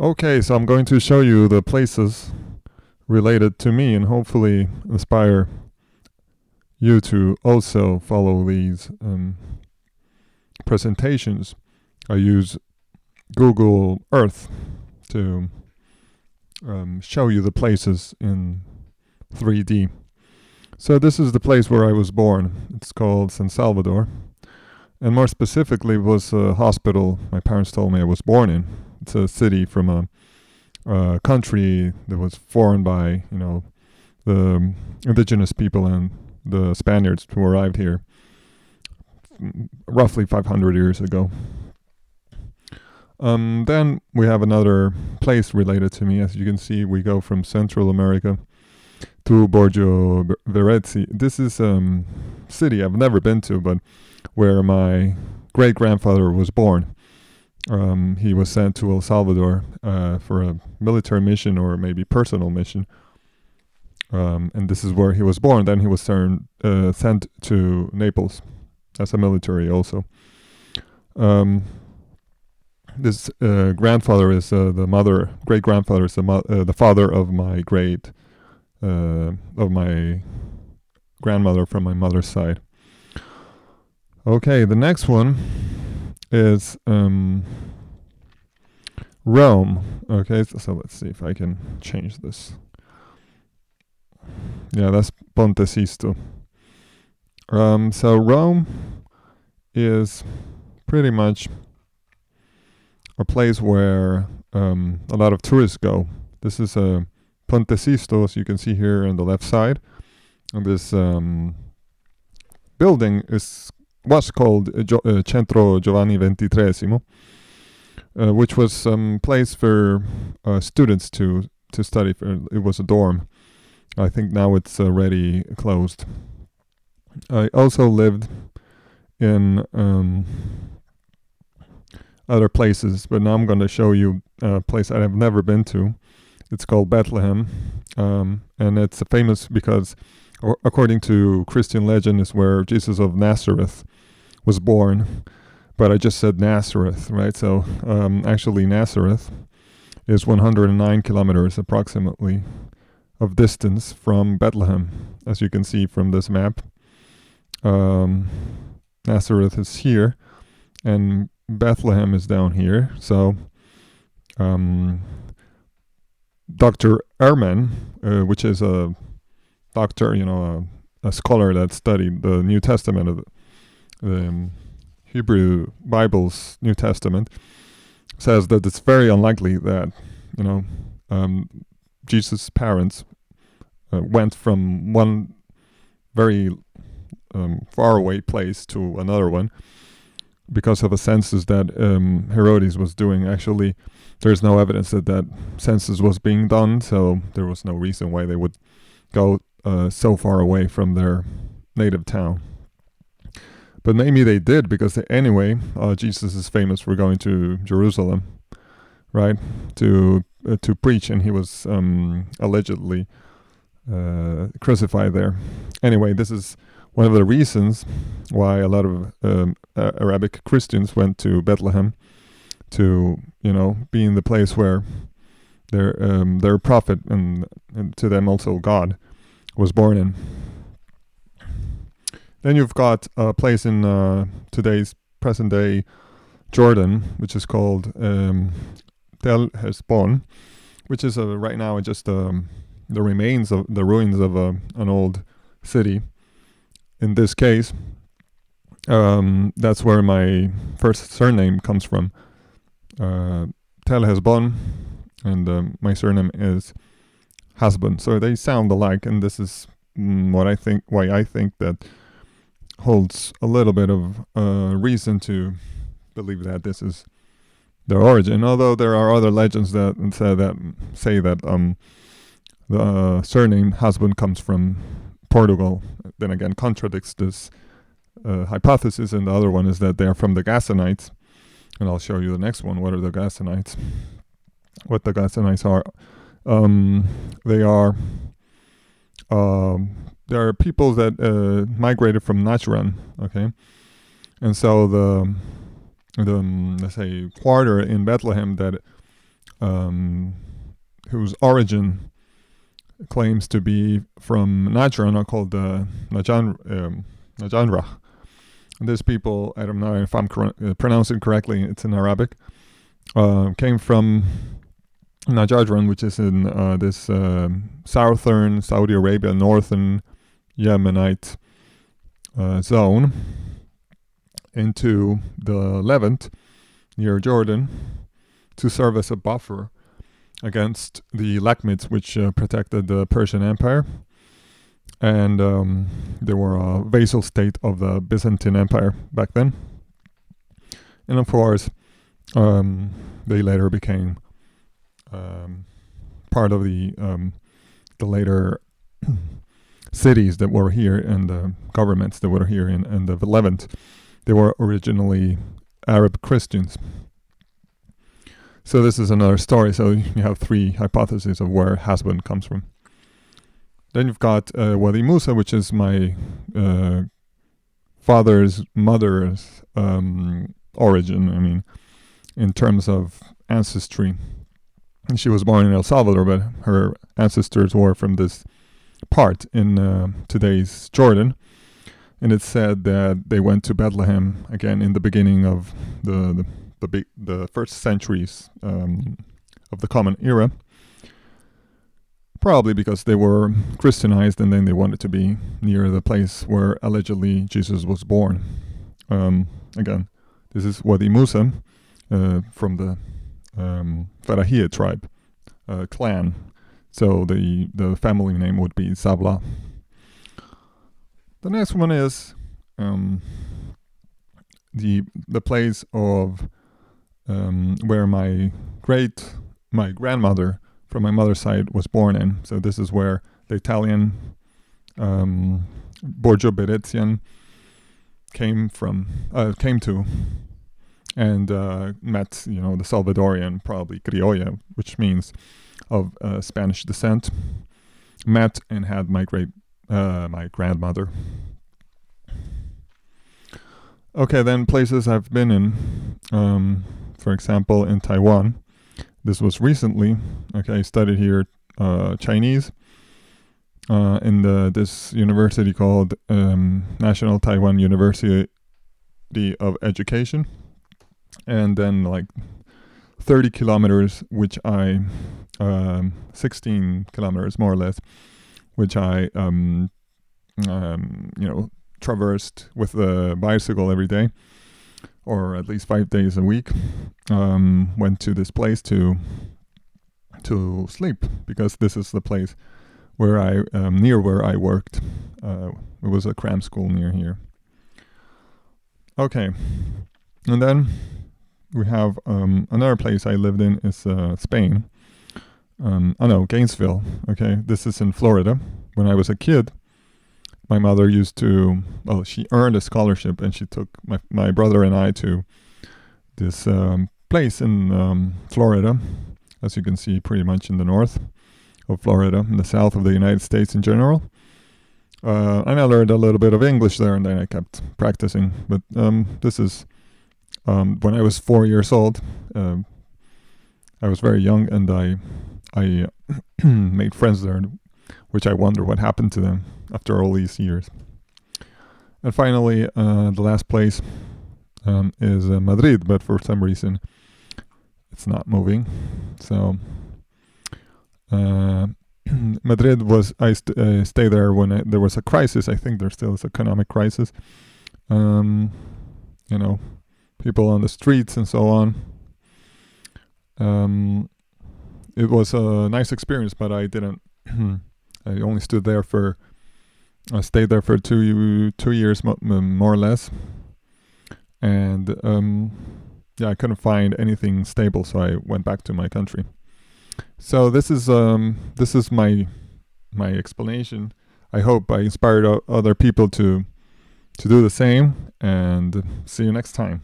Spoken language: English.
Okay, so I'm going to show you the places related to me and hopefully inspire you to also follow these presentations. I use Google Earth to show you the places in 3D. So this is the place where I was born. It's called San Salvador. And more specifically, it was a hospital my parents told me I was born in. It's a city from a country that was formed by, the indigenous people and the Spaniards who arrived here roughly 500 years ago. Then we have another place related to me. As you can see, we go from Central America to Borgio Verezzi. This is a city I've never been to, but where my great-grandfather was born. He was sent to El Salvador for a military mission or maybe personal mission. And this is where he was born. Then he was sent to Naples as a military also. This grandfather is great-grandfather is the father of my grandmother from my mother's side. Okay, the next one is Rome. Okay, so let's see if I can change this. Yeah, that's Ponte Sisto. So Rome is pretty much a place where a lot of tourists go. This is Ponte Sisto, as you can see here on the left side. And this building was called Centro Giovanni XXIII, which was some place for students to study. It was a dorm. I think now it's already closed. I also lived in other places, but now I'm going to show you a place I have never been to. It's called Bethlehem, and it's famous because, according to Christian legend, is where Jesus of Nazareth was born. But I just said Nazareth, right? So actually Nazareth is 109 kilometers approximately of distance from Bethlehem, as you can see from this map. Nazareth is here, and Bethlehem is down here. So Dr. Ehrman, which is a doctor, a scholar that studied the New Testament of the Hebrew Bible's New Testament, says that it's very unlikely that Jesus' parents went from one very far away place to another one because of a census that Herodes was doing. Actually, there's no evidence that census was being done, so there was no reason why they would go so far away from their native town. But maybe they did, because anyway, Jesus is famous for going to Jerusalem, right, to preach, and he was allegedly crucified there. Anyway, this is one of the reasons why a lot of Arabic Christians went to Bethlehem to, be in the place where their prophet and to them also God was born in. Then you've got a place in today's present day Jordan, which is called Tel Hesbon, which is right now just the ruins of an old city. In this case, that's where my first surname comes from. Tel Hesbon, and my surname is Hasbun. So they sound alike, and this is why I think that holds a little bit of reason to believe that this is their origin. Although there are other legends that say that the surname Hasbun comes from Portugal. Then again, contradicts this hypothesis, and the other one is that they are from the Gassanites. And I'll show you the next one. What are the Gassanites? What the Gassanites are? There are people that migrated from Najran, okay, and so the let's say quarter in Bethlehem that whose origin claims to be from Najran, are called Najanra. And these people, I don't know if I'm pronouncing correctly, it's in Arabic, came from Najran, which is in this southern Saudi Arabia, northern Yemenite zone, into the Levant near Jordan to serve as a buffer against the Lakhmids, which protected the Persian Empire. And they were a vassal state of the Byzantine Empire back then. And of course, they later became part of the later cities that were here and the governments that were here in the Levant. They were originally Arab Christians. So this is another story. So you have three hypotheses of where Hasbun comes from. Then you've got Wadi Musa, which is my father's mother's origin, I mean, in terms of ancestry. And she was born in El Salvador, but her ancestors were from this part in today's Jordan. And it's said that they went to Bethlehem again in the beginning of the first centuries of the Common Era, probably because they were Christianized and then they wanted to be near the place where allegedly Jesus was born. Again, this is Wadi Musa from the Farahiyya tribe clan, so the family name would be Sabla. The next one is the place of where my grandmother from my mother's side was born in. So this is where the Italian Borgio Berezian came to and met, the Salvadorian, probably Criolla, which means of Spanish descent, met and had my grandmother. Okay, then places I've been in, for example, in Taiwan. This was recently. Okay, I studied here Chinese in this university called National Taiwan University of Education. And then like 30 kilometers, 16 kilometers more or less, which I, traversed with a bicycle every day, or at least 5 days a week. Went to this place to sleep, because this is the place where near where I worked. It was a cram school near here. Okay, and then we have another place I lived in is Spain. Gainesville. Okay, this is in Florida. When I was a kid, my mother she earned a scholarship and she took my brother and I to this place in Florida, as you can see, pretty much in the north of Florida, in the south of the United States in general. And I learned a little bit of English there, and then I kept practicing. But this is when I was 4 years old. I was very young, and I made friends there, which I wonder what happened to them after all these years. And finally, the last place is Madrid, but for some reason it's not moving. So Madrid I stayed there when there was a crisis. I think there still is economic crisis. People on the streets and so on. It was a nice experience, but I didn't. I only stayed there for 2 years, more or less, and I couldn't find anything stable, so I went back to my country. So this is my explanation. I hope I inspired other people to do the same, and see you next time.